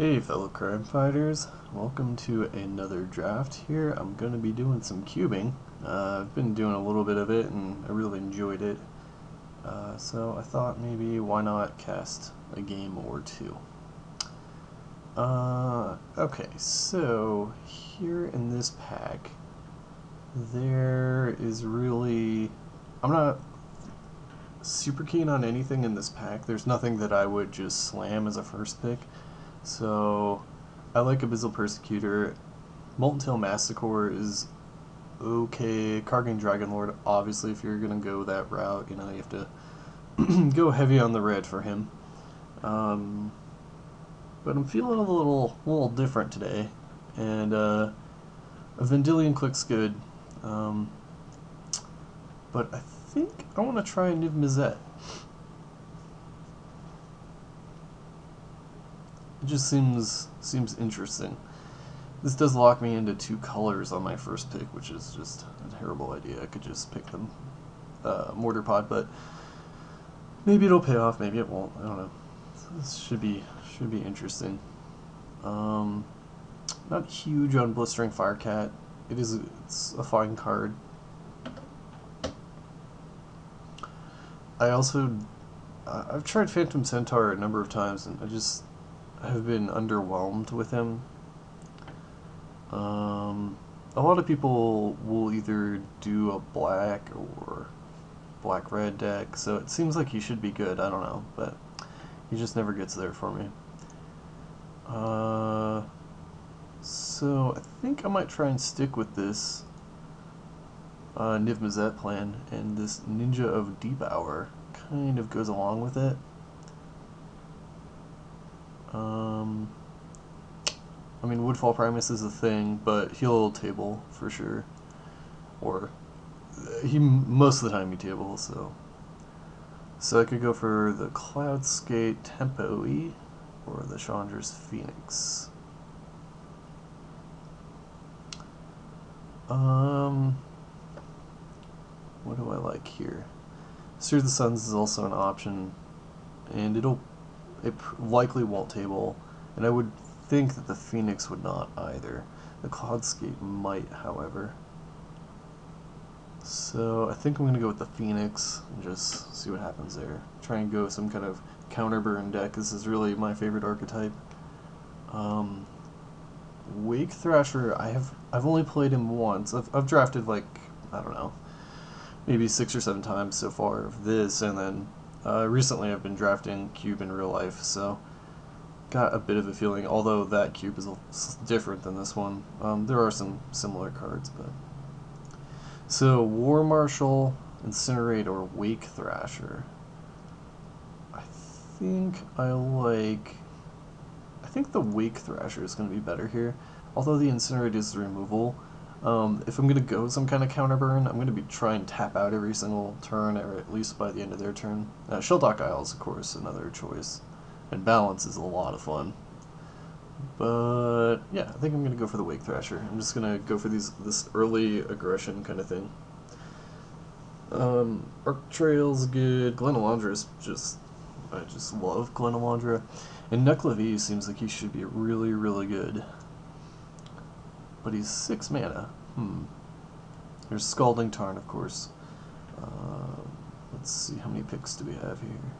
Hey fellow crime fighters, welcome to another draft here. I'm going to be doing some cubing. I've been doing a little bit of it and I really enjoyed it. So I thought maybe why not cast a game or two. Okay, so here in this pack, there is really... I'm not super keen on anything in this pack. There's nothing that I would just slam as a first pick. So I like Abyssal Persecutor. Molten Tail Massacre is okay. Kargan Dragonlord, obviously, if you're gonna go that route, you have to go heavy on the red for him. But I'm feeling a little different today, and a Vendilion Click's good. But I think I want to try Niv Mizzet. It just seems interesting. This does lock me into two colors on my first pick, which is just a terrible idea. I could just pick them Mortar Pod, but maybe it'll pay off, maybe it won't. I don't know. This should be interesting. Not huge on Blistering Firecat. It's a fine card. I've tried Phantom Centaur a number of times, and I have been underwhelmed with him. A lot of people will either do a black or black-red deck, so it seems like he should be good, I don't know, but he just never gets there for me. So I think I might try and stick with this Niv Mizzet plan, and this Ninja of Deep Hour kind of goes along with it. I mean, Woodfall Primus is a thing, but he'll table for sure. Or most of the time he tables, so. So I could go for the Cloudskate Tempo-y or the Chandra's Phoenix. What do I like here? Seer of the Suns is also an option, and it likely won't table, and I would think that the Phoenix would not either. The Cloudscape might, however. So I think I'm going to go with the Phoenix and just see what happens there. Try and go some kind of counterburn deck. This is really my favorite archetype. Wake Thrasher, I've only played him once. I've drafted like, I don't know, maybe 6 or 7 times so far of this, and then recently I've been drafting Cube in real life, so got a bit of a feeling, although that Cube is different than this one. There are some similar cards, but... So, War Marshal, Incinerate, or Wake Thrasher. I think the Wake Thrasher is going to be better here, although the Incinerate is the removal. If I'm going to go some kind of counterburn, I'm going to try and tap out every single turn, or at least by the end of their turn. Shelldock Isle is, of course, another choice. And Balance is a lot of fun. But, yeah, I think I'm going to go for the Wake Thrasher. I'm just going to go for this early aggression kind of thing. Arc Trail's good. Glenalandra is I just love Glenalandra. And Nuclevi seems like he should be really, really good. But he's 6 mana. There's Scalding Tarn, of course. Let's see, how many picks do we have here?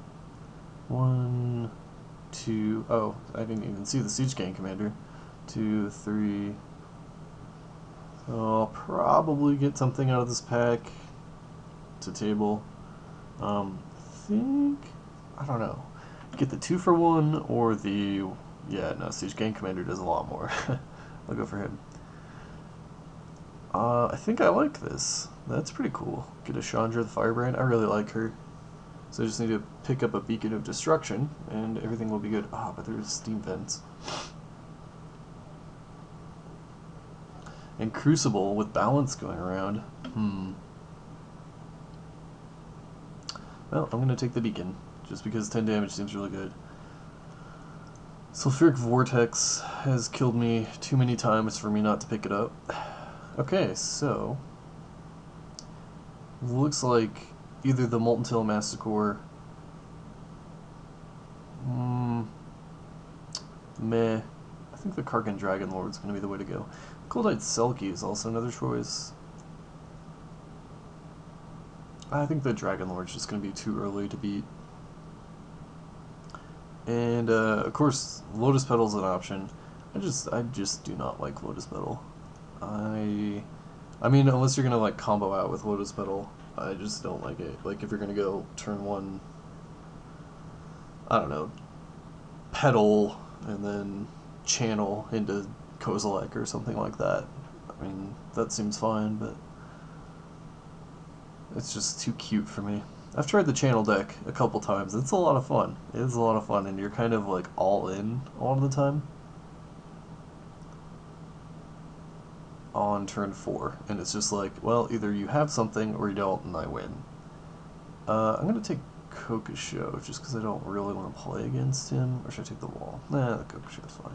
1, 2... Oh, I didn't even see the Siege Gang Commander. 2, 3... So I'll probably get something out of this pack to table. I don't know. Get the 2-for-1 or the... Yeah, no, Siege Gang Commander does a lot more. I'll go for him. I think I like this. That's pretty cool. Get a Chandra the Firebrand. I really like her. So I just need to pick up a Beacon of Destruction, and everything will be good. Ah, but there's Steam Vents. And Crucible with Balance going around. Well, I'm going to take the Beacon, just because 10 damage seems really good. Sulfuric Vortex has killed me too many times for me not to pick it up. Okay, so... looks like either the Molten Tail Massacre meh. I think the Kargan Dragon Lord is going to be the way to go. Goldite Selkie is also another choice. I think the Dragon Lord's just going to be too early to beat. And of course, Lotus Petal's an option. I just do not like Lotus Petal. I mean, unless you're gonna like combo out with Lotus Petal, I just don't like it. Like if you're gonna go turn one, I don't know, Petal and then channel into Kozilek or something like that. I mean, that seems fine, but it's just too cute for me. I've tried the channel deck a couple times. It's a lot of fun. It is a lot of fun, and you're kind of like all in all the time on turn 4, and it's just like, well, either you have something or you don't, and I win. I'm gonna take Kokosho just because I don't really want to play against him, or should I take the wall? Nah, the Kokosho's fine.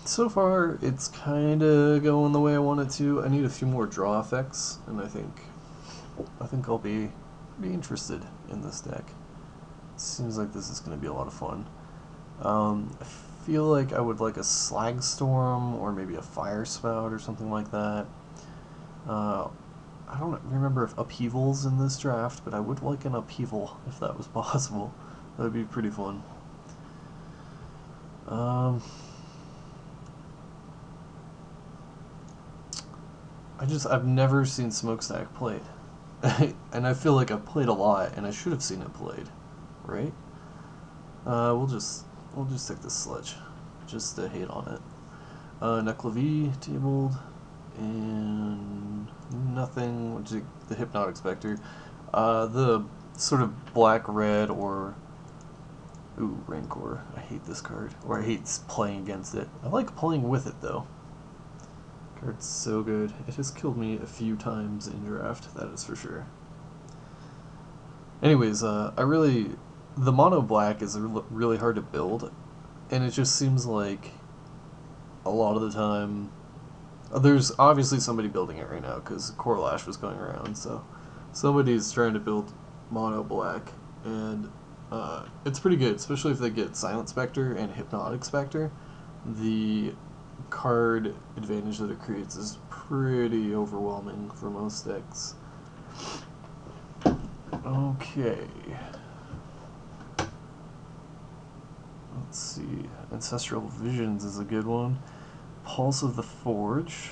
So far, it's kind of going the way I want it to. I need a few more draw effects, and I think I'll be pretty interested in this deck. Seems like this is going to be a lot of fun. I feel like I would like a Slag Storm or maybe a Fire Spout or something like that. I don't remember if Upheaval's in this draft, but I would like an Upheaval if that was possible. That would be pretty fun. I've never seen Smokestack played. And I feel like I've played a lot, and I should have seen it played, right? We'll just take this Sledge, just to hate on it. Neclavi tabled, and nothing. Which is the Hypnotic Spectre, the sort of black-red or Rancor. I hate this card, or I hate playing against it. I like playing with it though. Card's so good. It has killed me a few times in draft, that is for sure. Anyways, the mono black is really hard to build, and it just seems like a lot of the time, there's obviously somebody building it right now because Corlash was going around, so somebody's trying to build mono black, and it's pretty good, especially if they get Silent Spectre and Hypnotic Spectre. The card advantage that it creates is pretty overwhelming for most decks. Okay. Let's see. Ancestral Visions is a good one. Pulse of the Forge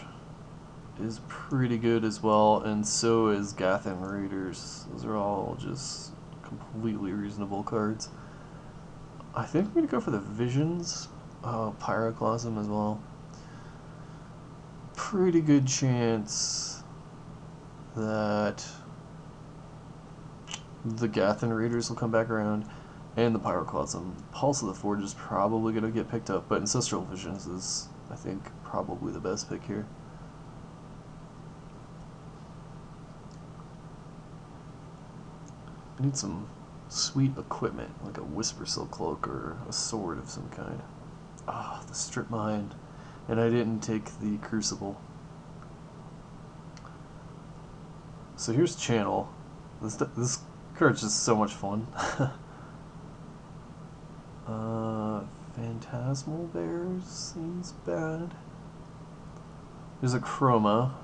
is pretty good as well, and so is Gathan Raiders. Those are all just completely reasonable cards. I think I'm going to go for the Visions. Pyroclasm as well. Pretty good chance that the Gathan Raiders will come back around, and the Pyroclasm. Pulse of the Forge is probably going to get picked up, but Ancestral Visions is, I think, probably the best pick here. I need some sweet equipment, like a Whisper Silk Cloak or a sword of some kind. Ah, the Strip Mine. And I didn't take the Crucible. So here's Channel. This card's just so much fun. Phantasmal Bears seems bad. There's a Chroma.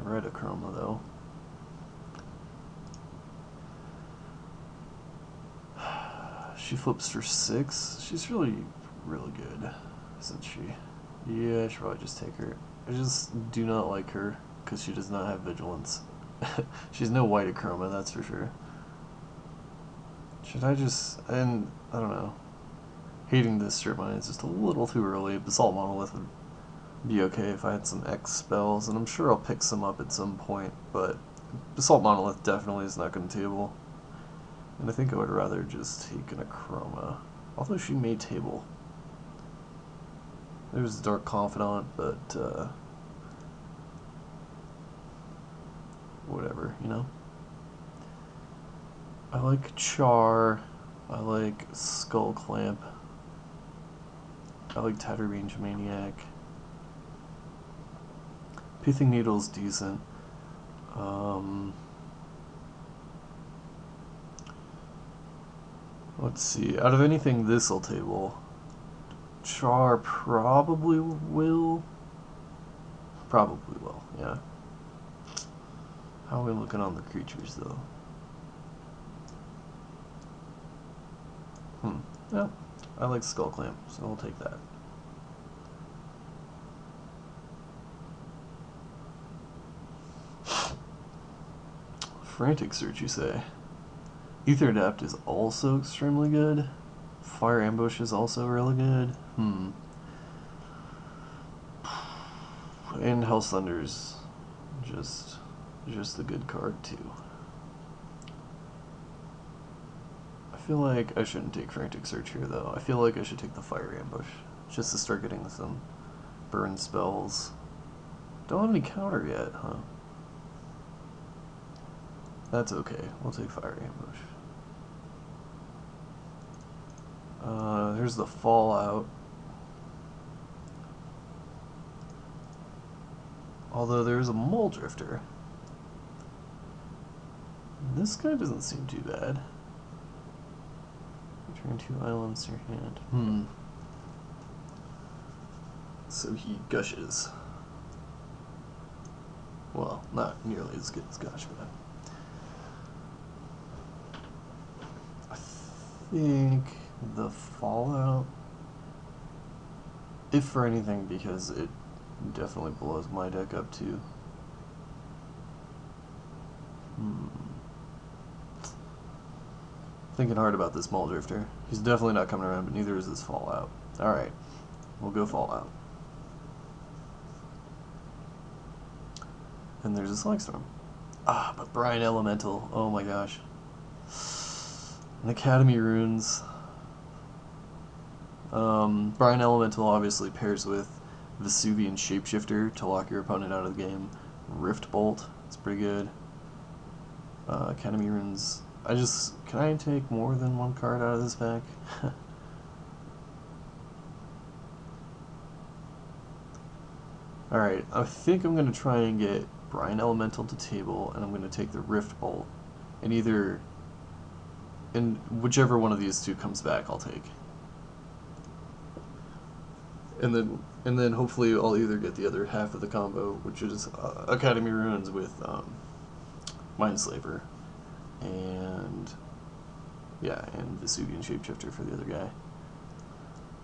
I read a Chroma though. She flips for 6. She's really good, isn't she? Yeah, I should probably just take her. I just do not like her because she does not have Vigilance. She's no White Chroma, that's for sure. Should I just... and I don't know. Hating this Strip Mine is just a little too early. Basalt Monolith would be okay if I had some X spells, and I'm sure I'll pick some up at some point, but Basalt Monolith definitely is not going to table. And I think I would rather just take an Chroma. Although she may table. There's Dark Confidant, but whatever, you know? I like Char. I like Skull Clamp. I like Tatterrange Maniac. Pithing Needle's decent. Let's see. Out of anything this'll table, Char probably will. Probably will, yeah. How are we looking on the creatures, though? Yeah, I like Skull Clamp, so I'll take that. Frantic Search, you say? Aether Adapt is also extremely good. Fire Ambush is also really good. And Hell's Thunder's just a good card too. I feel like I shouldn't take Frantic Search here though. I feel like I should take the Fire Ambush just to start getting some burn spells. Don't have any counter yet, huh? That's okay. We'll take Fire Ambush. There's the Fallout. Although there's a Mole Drifter. This guy doesn't seem too bad. Return 2 islands to your hand. So he gushes. Well, not nearly as good as Gush, but I think the Fallout, if for anything, because it definitely blows my deck up too. Thinking hard about this Mole Drifter. He's definitely not coming around, but neither is this Fallout. Alright, we'll go Fallout. And there's a Select Storm. Ah, but Brine Elemental. Oh my gosh. And Academy Runes. Brine Elemental obviously pairs with Vesuvian Shapeshifter to lock your opponent out of the game. Rift Bolt. It's pretty good. Academy Runes. Can I take more than one card out of this pack? Alright, I think I'm going to try and get Brine Elemental to table, and I'm going to take the Rift Bolt. And whichever one of these two comes back, I'll take. And then hopefully I'll either get the other half of the combo, which is Academy Runes with Mindslaver. And Vesuvian Shapeshifter for the other guy.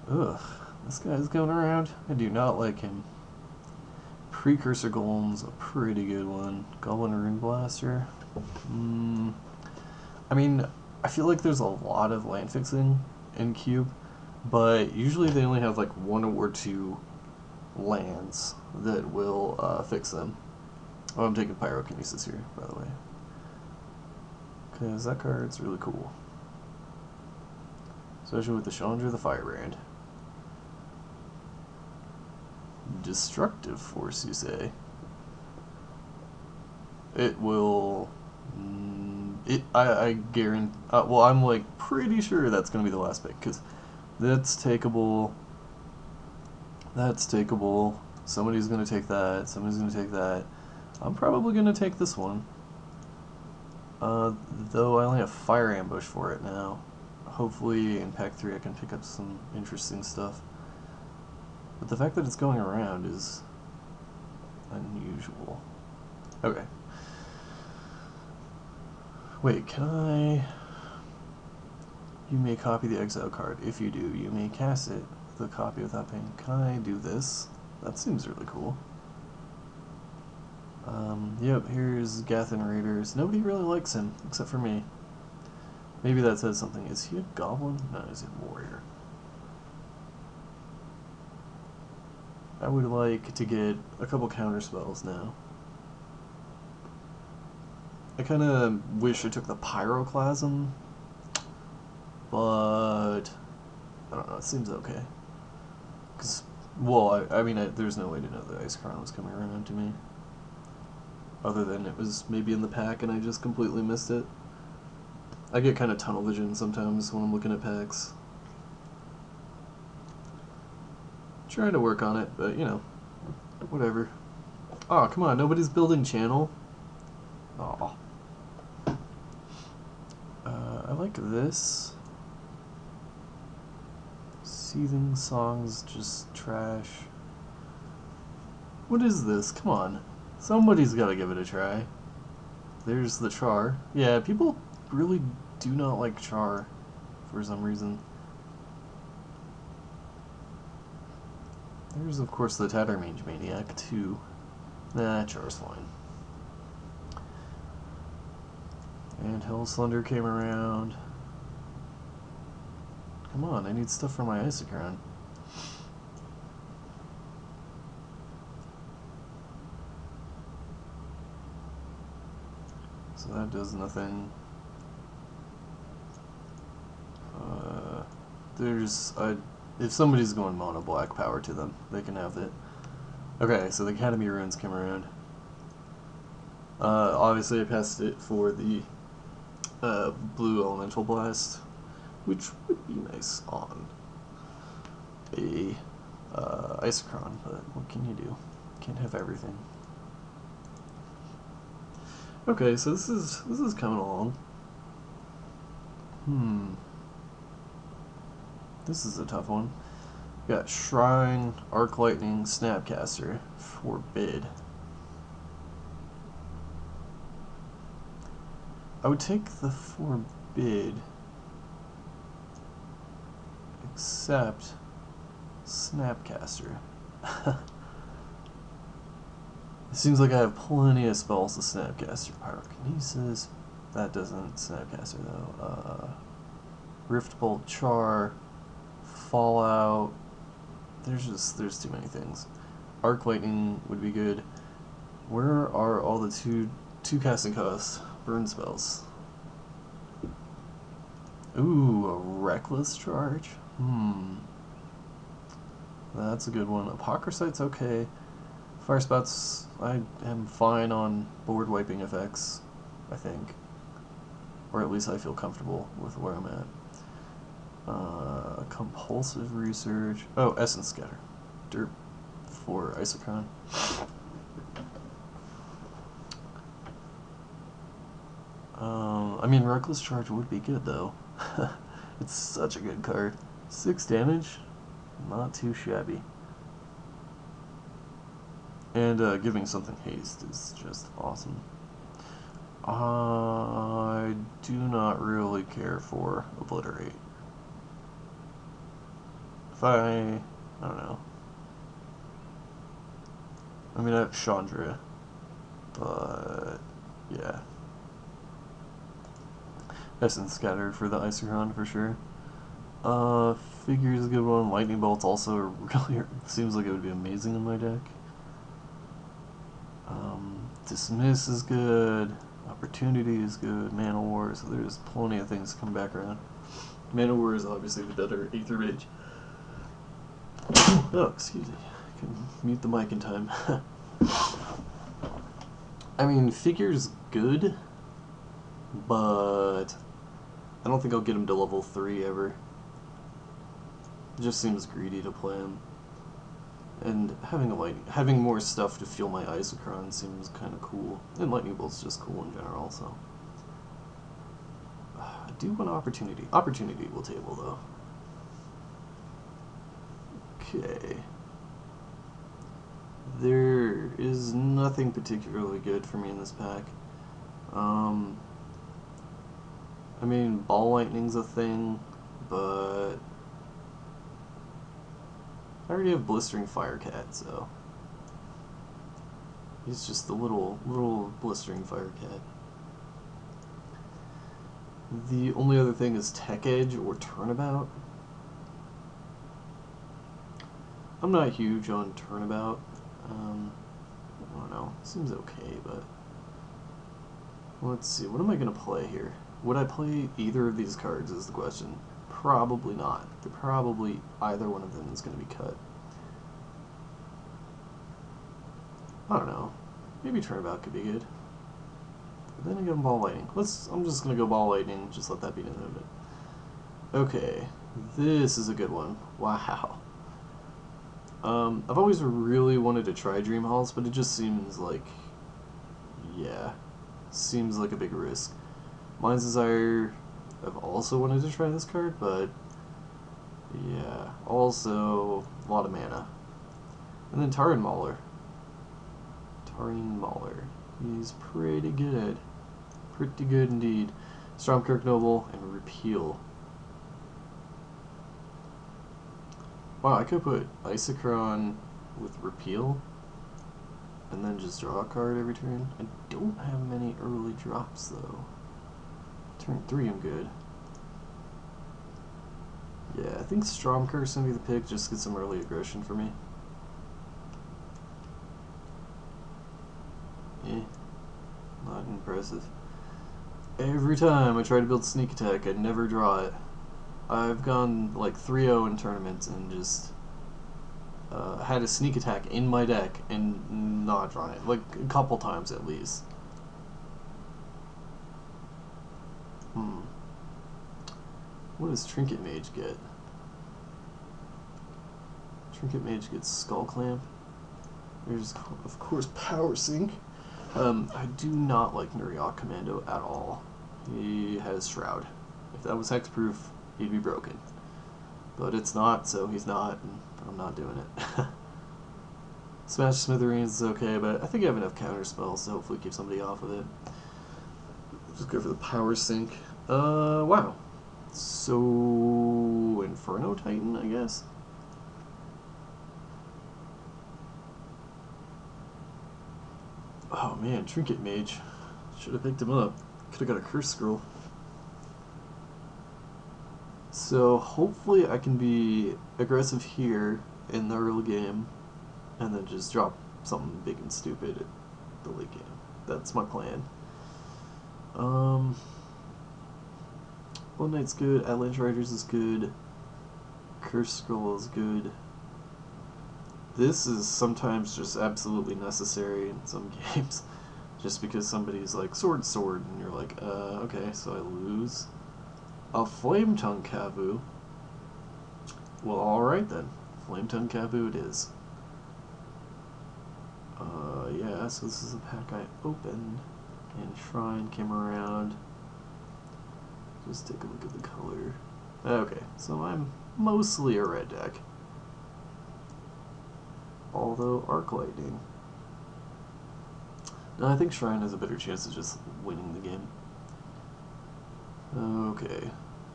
Ugh, this guy's going around. I do not like him. Precursor Golem's a pretty good one. Goblin Rune Blaster. I mean, I feel like there's a lot of land fixing in Cube, but usually they only have like 1 or 2 lands that will fix them. Oh, I'm taking Pyrokinesis here, by the way. Because that card's really cool. Especially with the Chandra the Firebrand. Destructive Force, you say? It will... I guarantee... well, I'm like pretty sure that's going to be the last pick, because that's takeable. That's takeable. Somebody's going to take that. Somebody's going to take that. I'm probably going to take this one. Though I only have Fire Ambush for it now. Hopefully in Pack 3 I can pick up some interesting stuff. But the fact that it's going around is unusual. Okay. Wait, can I... You may copy the exile card. If you do, you may cast it with a copy without paying. Can I do this? That seems really cool. Yep, here's Gathan Raiders. Nobody really likes him, except for me. Maybe that says something. Is he a goblin? No, he's a warrior. I would like to get a couple counter spells now. I kind of wish I took the Pyroclasm, but I don't know, it seems okay. Because, well, I mean, there's no way to know that Icecrown was coming around to me. Other than it was maybe in the pack and I just completely missed it. I get kind of tunnel vision sometimes when I'm looking at packs. Trying to work on it, but you know, whatever. Oh, come on, nobody's building channel. Aw. I like this. Seething Song's just trash. What is this? Come on. Somebody's gotta give it a try. There's the Char. Yeah, people really do not like Char for some reason. There's, of course, the Tattermage Maniac, too. Nah, Char's fine. And Hellslender came around. Come on, I need stuff for my Isochron. So that does nothing. If somebody's going mono black, power to them. They can have it. Okay, so the Academy Runes came around. Obviously I passed it for the blue Elemental Blast, which would be nice on a Isochron, but what can you do? Can't have everything. Okay, so this is coming along. This is a tough one. We got Shrine, Arc Lightning, Snapcaster, Forbid. I would take the Forbid, except Snapcaster. It seems like I have plenty of spells to Snapcaster. Pyrokinesis, that doesn't Snapcaster though. Rift Bolt, Char, Fallout. There's too many things. Arc Lightning would be good. Where are all the two casting cost burn spells? Ooh, a Reckless Charge. That's a good one. Apocryphite's okay. Fire Spouts, I am fine on board wiping effects, I think. Or at least I feel comfortable with where I'm at. Compulsive Research. Oh, Essence Scatter. Derp for Isochron. I mean, Reckless Charge would be good, though. It's such a good card. 6 damage? Not too shabby. And giving something haste is just awesome. I do not really care for Obliterate. I don't know. I mean, I have Chandra, but yeah. Essence Scatter for the Isochron for sure. Figure is a good one. Lightning Bolt's also really seems like it would be amazing in my deck. Dismiss is good. Opportunity is good. Mana War, so there's plenty of things to come back around. Mana War is obviously the better Aether Mage. Oh, excuse me. I can mute the mic in time. I mean, Figure's good, but I don't think I'll get him to level 3 ever. It just seems greedy to play him. And having more stuff to fuel my Isochron seems kind of cool. And Lightning Bolt's just cool in general, so. I do want Opportunity. Opportunity will table, though. Okay. There is nothing particularly good for me in this pack. I mean, Ball Lightning's a thing, but I already have Blistering Firecat, so he's just a little Blistering Firecat. The only other thing is Tech Edge or Turnabout. I'm not huge on Turnabout. I don't know. Seems okay, but let's see. What am I going to play here? Would I play either of these cards is the question. Probably not. Probably either one of them is going to be cut. I don't know. Maybe Turnabout could be good. But then again, Ball Lightning. I'm just going to go Ball Lightning. Just let that be denoted. Okay. This is a good one. Wow. I've always really wanted to try Dream Halls, but it just seems like, yeah, seems like a big risk. Mind's Desire, I've also wanted to try this card, but Yeah, also a lot of mana. And then Taran Mauler. Taran Mauler. He's pretty good. Pretty good indeed. Stormkirk Noble and Repeal. Wow, I could put Isochron with Repeal and then just draw a card every turn. I don't have many early drops though. Turn 3 I'm good. Yeah, I think Stormkirk's gonna be the pick, just to get some early aggression for me. Not impressive. Every time I try to build sneak attack, I never draw it. I've gone like 3-0 in tournaments and just had a sneak attack in my deck and not drawn it. Like a couple times at least. What does Trinket Mage get? Trinket Mage gets Skull Clamp. There's, of course, Power Sink. I do not like Nuriok Commando at all. He has Shroud. If that was hexproof, he'd be broken. But it's not, so he's not, and I'm not doing it. Smash Smithereens is okay, but I think I have enough counter spells to hopefully keep somebody off of it. Just go for the Power Sink. Wow. So, Inferno Titan, I guess? Oh man, Trinket Mage. Should have picked him up. Could have got a Curse Scroll. So hopefully I can be aggressive here in the early game and then just drop something big and stupid at the late game. That's my plan. Blood Knight's good, Avalanche Riders is good, Curse Scroll is good. This is sometimes just absolutely necessary in some games, just because somebody's like, sword, and you're like, okay, so I lose a Flame Tongue Kavu. Well, alright then. Flame Tongue Kavu it is. Yeah, so this is a pack I opened, and Shrine came around. Just take a look at the color. Okay, so I'm mostly a red deck. Although Arc Lightning. No, I think Shrine has a better chance of just winning the game. Okay,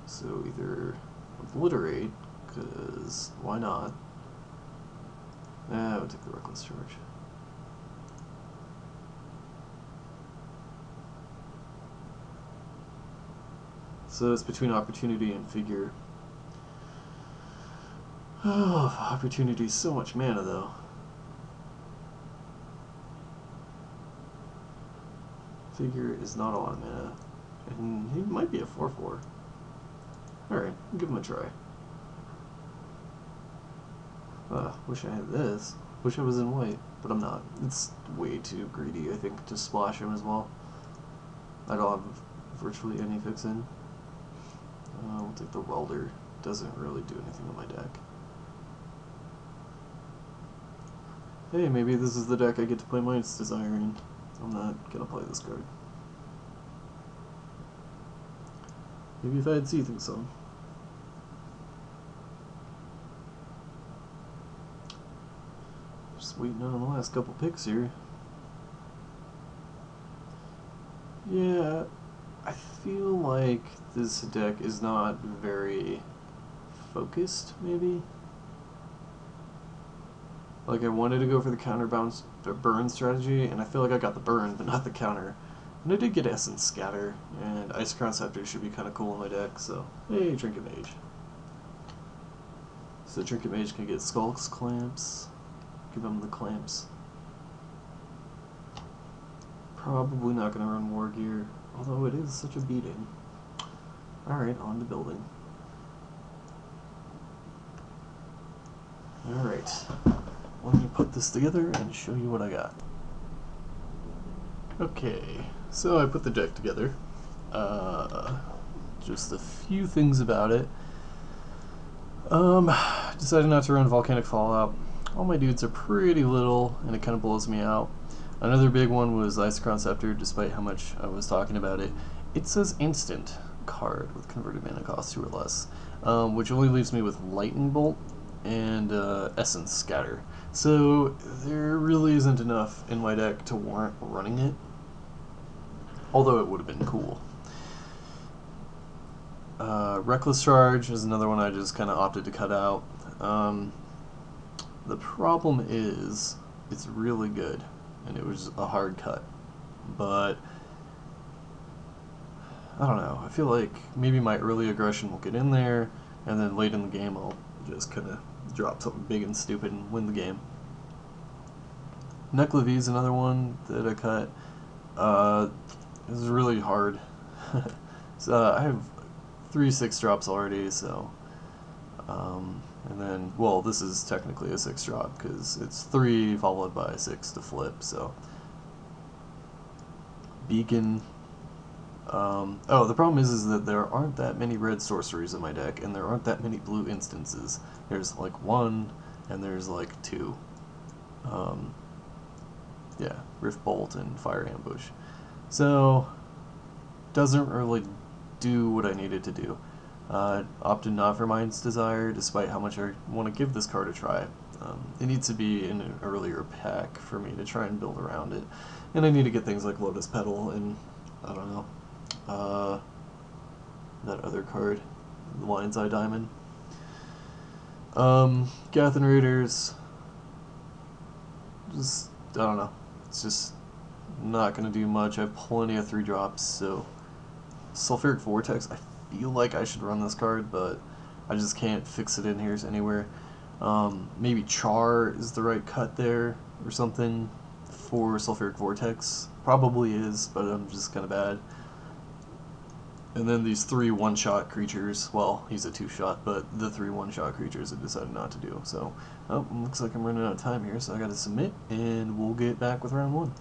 so either Obliterate, because why not? I would take the Reckless Charge. So it's between Opportunity and Figure. Oh, Opportunity is so much mana though. Figure is not a lot of mana. And he might be a 4/4. Alright, give him a try. Wish I had this. Wish I was in white, but I'm not. It's way too greedy, I think, to splash him as well. I don't have virtually any fix-in. I'll take the Welder. Doesn't really do anything on my deck. Hey, maybe this is the deck I get to play Mind's Desire in. I'm not gonna play this card. Maybe if I had Seething Song. Just waiting on the last couple picks here. Yeah, I feel like this deck is not very focused, maybe? Like, I wanted to go for the counterbounce burn strategy, and I feel like I got the burn, but not the counter. And I did get Essence Scatter, and Isochron Scepter should be kind of cool in my deck, so hey, Trinket Mage. So Trinket Mage can get Skulk's Clamps. Give him the Clamps. Probably not going to run War Gear, although it is such a beating. Alright, on to building. Alright, let me put this together and show you what I got. Okay, so I put the deck together. Just a few things about it. Decided not to run Volcanic Fallout. All my dudes are pretty little, and it kind of blows me out. Another big one was Isochron Scepter, despite how much I was talking about it. It says instant. card with converted mana cost 2 or less, which only leaves me with Lightning Bolt and Essence Scatter. So there really isn't enough in my deck to warrant running it, although it would have been cool. Reckless Charge is another one I just kind of opted to cut out. The problem is it's really good, and it was a hard cut, but I don't know, I feel like maybe my early aggression will get in there, and then late in the game I'll just kind of drop something big and stupid and win the game. Neklavy is another one that I cut. This is really hard. So I have 3 6-drops already, so and then, well, this is technically a 6-drop because it's 3 followed by 6 to flip, so Beacon. Oh, the problem is that there aren't that many red sorceries in my deck, and there aren't that many blue instances. There's like 1, and there's like 2. Yeah, Rift Bolt and Fire Ambush. So, doesn't really do what I needed to do. Opted not for Mind's Desire, despite how much I want to give this card a try. It needs to be in an earlier pack for me to try and build around it. And I need to get things like Lotus Petal and, I don't know, that other card, the Lion's Eye Diamond. Gathen Raiders, just, I don't know, it's just not going to do much. I have plenty of 3-drops, so Sulfuric Vortex, I feel like I should run this card, but I just can't fix it in here anywhere. Maybe Char is the right cut there, or something, for Sulfuric Vortex. Probably is, but I'm just kind of bad. And then these 3 1-shot creatures, well, he's a 2-shot, but the 3 1-shot creatures I decided not to do. So, looks like I'm running out of time here, so I gotta submit, and we'll get back with round 1.